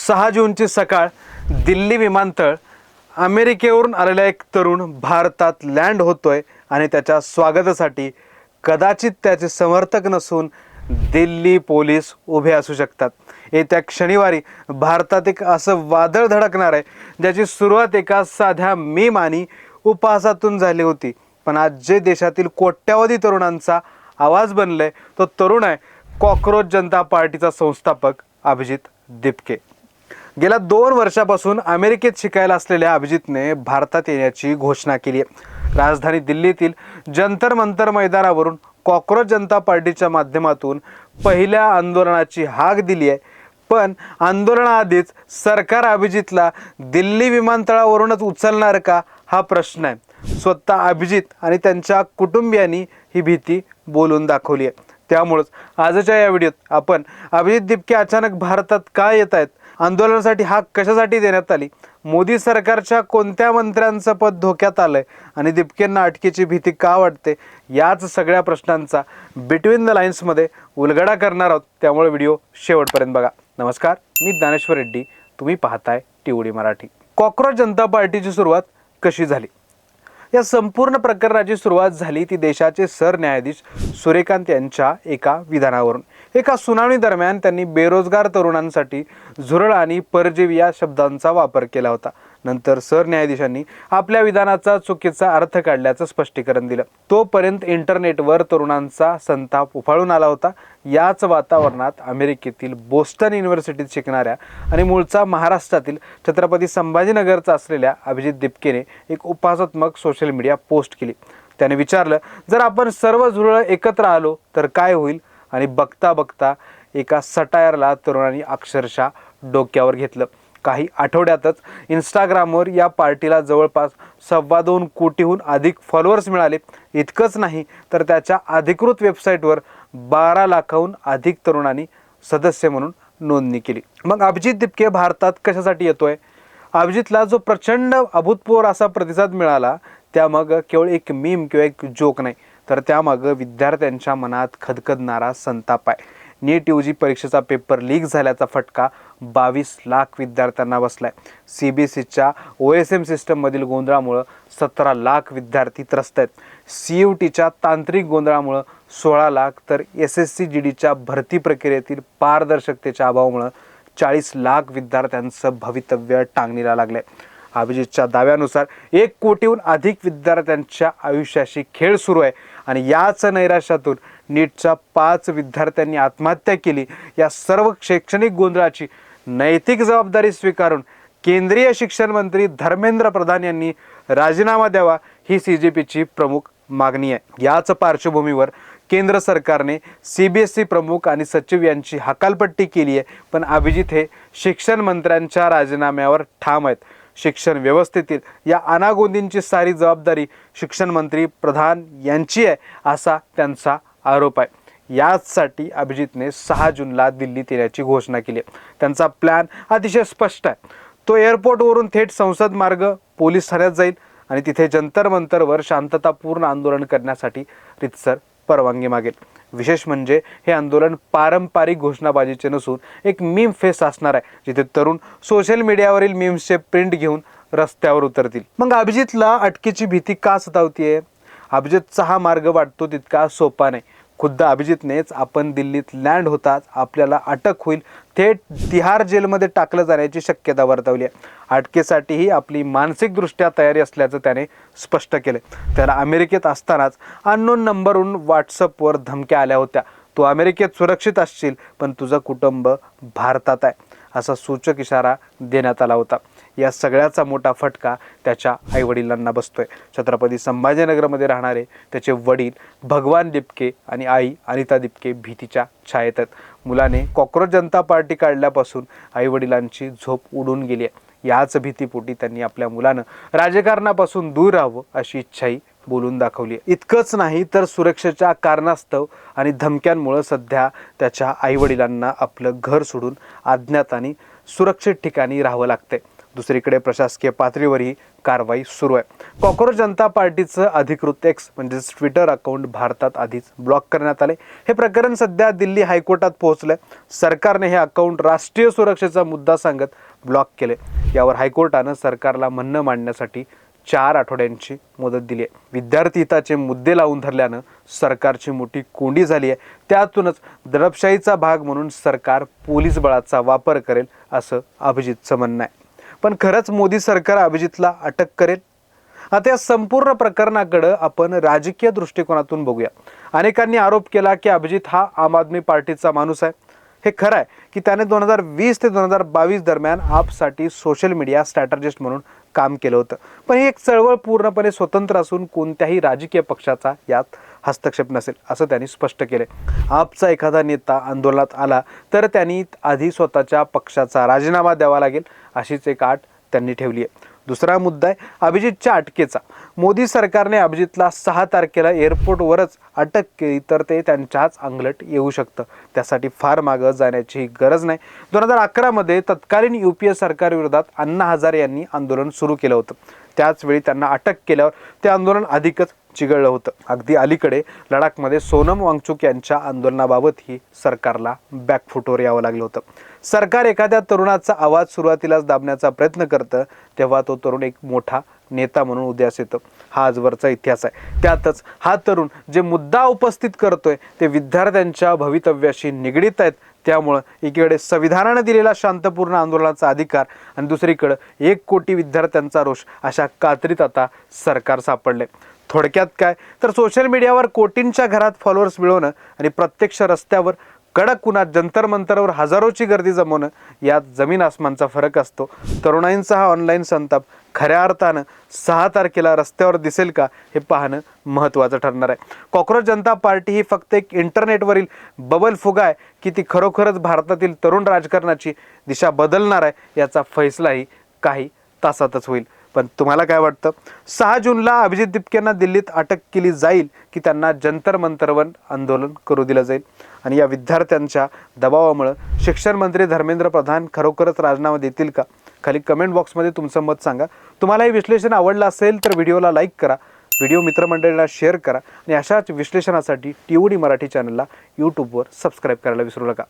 6 जूनची सकाळ, दिल्ली विमानतळ, अमेरिकेवरून आलेला एक तरुण भारतात लँड होतोय आणि त्याच्या स्वागतासाठी कदाचित त्याचे समर्थक नसून दिल्ली पोलीस उभे असू शकतात। येत्या शनिवारी भारतात एक असं वादळ धडकणार आहे ज्याची सुरुवात एका साध्या मीम आणि उपहासातून झाली होती, पण आज जे देशातील कोट्यावधी तरुणांचा आवाज बनलाय तो तरुण आहे कॉकरोच जनता पार्टीचा संस्थापक अभिजित दिपके। गेल्या 2 वर्षापासून अमेरिकेत शिकायला असलेल्या अभिजितने भारतात येण्याची घोषणा केली आहे। राजधानी दिल्लीतील जंतर मंतर मैदानावरून कॉकरोच जनता पार्टीच्या माध्यमातून पहिल्या आंदोलनाची हाक दिली आहे, पण आंदोलनाआधीच सरकार अभिजितला दिल्ली विमानतळावरूनच उचलणार का हा प्रश्न आहे। स्वतः अभिजित आणि त्यांच्या कुटुंबियांनी ही भीती बोलून दाखवली आहे। त्यामुळेच आजच्या या व्हिडिओत आपण अभिजित दिपके अचानक भारतात का येत आहेत, आंदोलनासाठी हाक कशासाठी देण्यात आली, मोदी सरकारच्या कोणत्या मंत्र्यांचं पद धोक्यात आलंय आणि दिपकेंना अटकेची भीती का वाटते, याच सगळ्या प्रश्नांचा बिटवीन द लाईन्समध्ये उलगडा करणार आहोत। त्यामुळे व्हिडिओ शेवटपर्यंत बघा। नमस्कार, मी ज्ञानेश्वर रेड्डी, तुम्ही पाहताय टीओडी मराठी। कॉकरोच जनता पार्टीची सुरुवात कशी झाली, या संपूर्ण प्रकरणाची सुरुवात झाली ती देशाचे सरन्यायाधीश सूर्यकांत यांच्या एका विधानावरून। एका सुनावणी दरम्यान त्यांनी बेरोजगार तरुणांसाठी झुरळ आणि परजीवी या शब्दांचा वापर केला होता। नंतर सरन्यायाधीशांनी आपल्या विधानाचा चुकीचा अर्थ काढल्याचं स्पष्टीकरण दिलं। तोपर्यंत इंटरनेटवर तरुणांचा संताप उफाळून आला होता। याच वातावरणात अमेरिकेतील बोस्टन युनिव्हर्सिटीत शिकणाऱ्या आणि मूळचा महाराष्ट्रातील छत्रपती संभाजीनगरचा असलेल्या अभिजित दिपकेने एक उपहासात्मक सोशल मीडिया पोस्ट केली। त्याने विचारलं, जर आपण सर्व झुरळ एकत्र आलो तर काय होईल, आणि बघता बघता एका सटायरला तरुणांनी अक्षरशः डोक्यावर घेतलं। काही आठवड्यातच इंस्टाग्रामवर या पार्टीला जवळपास 2.25 कोटीहून अधिक फॉलोअर्स मिळाले। इतकंच नाही तर त्याच्या अधिकृत वेबसाईटवर 12 लाखाहून अधिक तरुणांनी सदस्य म्हणून नोंदणी केली। मग अभिजित दिपके भारतात कशासाठी येतोय? अभिजितला जो प्रचंड अभूतपूर्व असा प्रतिसाद मिळाला त्यामागं केवळ एक मीम किंवा एक जोक नाही, तर त्यामागं विद्यार्थ्यांच्या मनात खदखदणारा संताप आहे। नीट यूजी परीक्षेचा पेपर लीक झाल्याचा फटका 22 लाख विद्यार्थ्यांना बसलाय। CBSEच्या OSM सिस्टममधील गोंधळामुळे 17 लाख विद्यार्थी त्रस्त आहेत। CUTच्या तांत्रिक गोंधळामुळे 16 लाख, तर SSC GDच्या भरती प्रक्रियेतील पारदर्शकतेच्या अभावामुळे 40 लाख विद्यार्थ्यांचं भवितव्य टांगणीला लागलंय। अभिजितच्या दाव्यानुसार 1 कोटीहून अधिक विद्यार्थ्यांच्या आयुष्याशी खेळ सुरू आहे आणि याच नैराश्यातून नीटच्या 5 विद्यार्थ्यांनी आत्महत्या केली। या सर्व शैक्षणिक गोंधळाची नैतिक जबाबदारी स्वीकारून केंद्रीय शिक्षण मंत्री धर्मेंद्र प्रधान यांनी राजीनामा द्यावा, ही CJPची प्रमुख मागणी आहे। याच पार्श्वभूमीवर केंद्र सरकारने CBSE प्रमुख आणि सचिव यांची हकालपट्टी केली आहे, पण अभिजित हे शिक्षण मंत्र्यांच्या राजीनाम्यावर ठाम आहेत। शिक्षण व्यवस्थेतील या अनागोंदींची सारी जबाबदारी शिक्षण मंत्री प्रधान यांची आहे असा त्यांचा आरोप आहे। याचसाठी अभिजितने 6 जूनला दिल्लीत येण्याची घोषणा केली आहे। त्यांचा प्लॅन अतिशय स्पष्ट आहे। तो एअरपोर्टवरून थेट संसद मार्ग पोलीस ठाण्यात जाईल आणि तिथे जंतर मंतरवर शांततापूर्ण आंदोलन करण्यासाठी रितसर परवानगी मागेल। विशेष म्हणजे हे आंदोलन पारंपरिक घोषणाबाजीचे नसून एक मीम फेस्ट असणार आहे, जिथे तरुण सोशल मीडियावरील मीम्सचे प्रिंट घेऊन रस्त्यावर उतरतील। मग अभिजितला अटकेची भीती का सतावतीये? अभिजितचा हा मार्ग वाटतो तितका सोपा नाही। खुद्द अभिजितनेच आपण दिल्लीत लँड होताच आपल्याला अटक होईल, थेट तिहार जेलमध्ये टाकलं जाण्याची शक्यता वर्तवली आहे। अटकेसाठीही आपली मानसिकदृष्ट्या तयारी असल्याचं त्याने स्पष्ट केलं। त्याला अमेरिकेत असतानाच अननोन नंबरवरून व्हॉट्सअपवर धमक्या आल्या होत्या, तू अमेरिकेत सुरक्षित असशील पण तुझं कुटुंब भारतात आहे, असा सूचक इशारा देण्यात आला होता। या सगळ्याचा मोठा फटका त्याच्या आईवडिलांना बसतोय। छत्रपती संभाजीनगरमध्ये राहणारे त्याचे वडील भगवान दिपके आणि आई अनिता दिपके भीतीच्या छायेत आहेत। मुलाने कॉकरोच जनता पार्टी काढल्यापासून आईवडिलांची झोप उडून गेली आहे। याच भीतीपोटी त्यांनी आपल्या मुलानं राजकारणापासून दूर राहावं अशी इच्छाही बोलून दाखवली। इतकंच नाही तर सुरक्षेच्या कारणास्तव आणि धमक्यांमुळे सध्या त्याच्या आईवडिलांना आपलं घर सोडून अज्ञात आणि सुरक्षित ठिकाणी राहावं लागतंय। दुसरीकडे प्रशासकीय पातळीवरही कारवाई सुरू आहे. कॉकरोच जनता पार्टीचं अधिकृत एक्स म्हणजेच ट्विटर अकाउंट भारतात आधीच ब्लॉक करण्यात आले. हे प्रकरण सध्या दिल्ली हायकोर्टात पोहोचलंय. सरकारने हे अकाउंट राष्ट्रीय सुरक्षेचा मुद्दा सांगत ब्लॉक केले. यावर हायकोर्टानं सरकारला म्हणणं मांडण्यासाठी 4 आठवड्यांची मुदत दिली आहे. विद्यार्थी हिताचे मुद्दे लावून धरल्यानं सरकारची मोठी कोंडी झाली आहे. त्यातूनच दडपशाहीचा भाग म्हणून सरकार पोलीस बळाचा वापर करेल असं अभिजितचं म्हणणं आहे. पण खरंच मोदी सरकार अभिजितला अटक करेल? आता या संपूर्ण प्रकरणाकडे आपण राजकीय दृष्टिकोनातून बघूया. अनेकांनी आरोप केला की अभिजित हा आम आदमी पार्टीचा माणूस आहे. हे खरं आहे की त्याने 2020 ते 2022 दरम्यान आपसाठी सोशल मीडिया स्ट्रॅटेजिस्ट म्हणून काम केलं होतं. पण ही एक चळवळ पूर्णपणे स्वतंत्र असून कोणत्याही राजकीय पक्षाचा यात हस्तक्षेप नसेल असं त्यांनी स्पष्ट केले. आपचा एखादा नेता आंदोलनात आला तर त्यांनी आधी स्वतःच्या पक्षाचा राजीनामा द्यावा लागेल अशीच एक अट त्यांनी ठेवली आहे. दुसरा मुद्दा आहे अभिजितच्या अटकेचा. मोदी सरकारने अभिजितला 6 तारखेला एअरपोर्टवरच अटक केली तर ते त्यांच्याच अंगलट येऊ शकतं. त्यासाठी फार मागं जाण्याची गरज नाही. 2011 मध्ये तत्कालीन UPA सरकारविरोधात अण्णा हजारे यांनी आंदोलन सुरू केलं होतं. त्याचवेळी त्यांना अटक केल्यावर ते आंदोलन अधिकच चिघळलं होतं. अगदी अलीकडे लडाखमध्ये सोनम वांगचुक यांच्या आंदोलनाबाबतही सरकारला बॅकफुटवर यावं लागलं होतं. सरकार एखाद्या तरुणाचा आवाज सुरुवातीलाच दाबण्याचा प्रयत्न करतं तेव्हा तो तरुण एक मोठा नेता म्हणून उदयास येतो. हा आजवरचा इतिहास आहे. त्यातच हा तरुण जे मुद्दा उपस्थित करतोय ते विद्यार्थ्यांच्या भवितव्याशी निगडीत आहेत. त्यामुळं एकीकडे संविधानाने दिलेला शांतपूर्ण आंदोलनाचा अधिकार आणि दुसरीकडे 1 कोटी विद्यार्थ्यांचा रोष अशा कात्रीत आता सरकार सापडले. थोडक्यात काय तर सोशल मीडियावर कोटींच्या घरात फॉलोअर्स मिळवणं आणि प्रत्यक्ष रस्त्यावर कडक उन्हात जंतर मंतरवर हजारोची गर्दी जमवणं यात जमीन आसमानचा फरक असतो. तरुणाईंचा हा ऑनलाईन संताप खऱ्या अर्थानं 6 तारखेला रस्त्यावर दिसेल का हे पाहणं महत्त्वाचं ठरणार आहे. कॉकरोच जनता पार्टी ही फक्त एक इंटरनेटवरील बबल फुगा आहे की ती खरोखरच भारतातील तरुण राजकारणाची दिशा बदलणार आहे याचा फैसलाही काही तासातच होईल. पण तुम्हाला काय वाटतं? 6 जूनला अभिजित दिपकेंना दिल्लीत अटक केली जाईल की त्यांना जंतर मंतरवर आंदोलन करू दिलं जाईल? आणि या विद्यार्थ्यांच्या दबावामुळे शिक्षण मंत्री धर्मेंद्र प्रधान खरोखरच राजीनामा देतील का? खाली कमेंट बॉक्समध्ये तुमचं मत सांगा. तुम्हाला हे विश्लेषण आवडलं असेल तर व्हिडिओला लाईक करा, व्हिडिओ मित्रमंडळीला शेअर करा आणि अशाच विश्लेषणासाठी TOD मराठी चॅनलला यूट्यूबवर सबस्क्राईब करायला विसरू नका.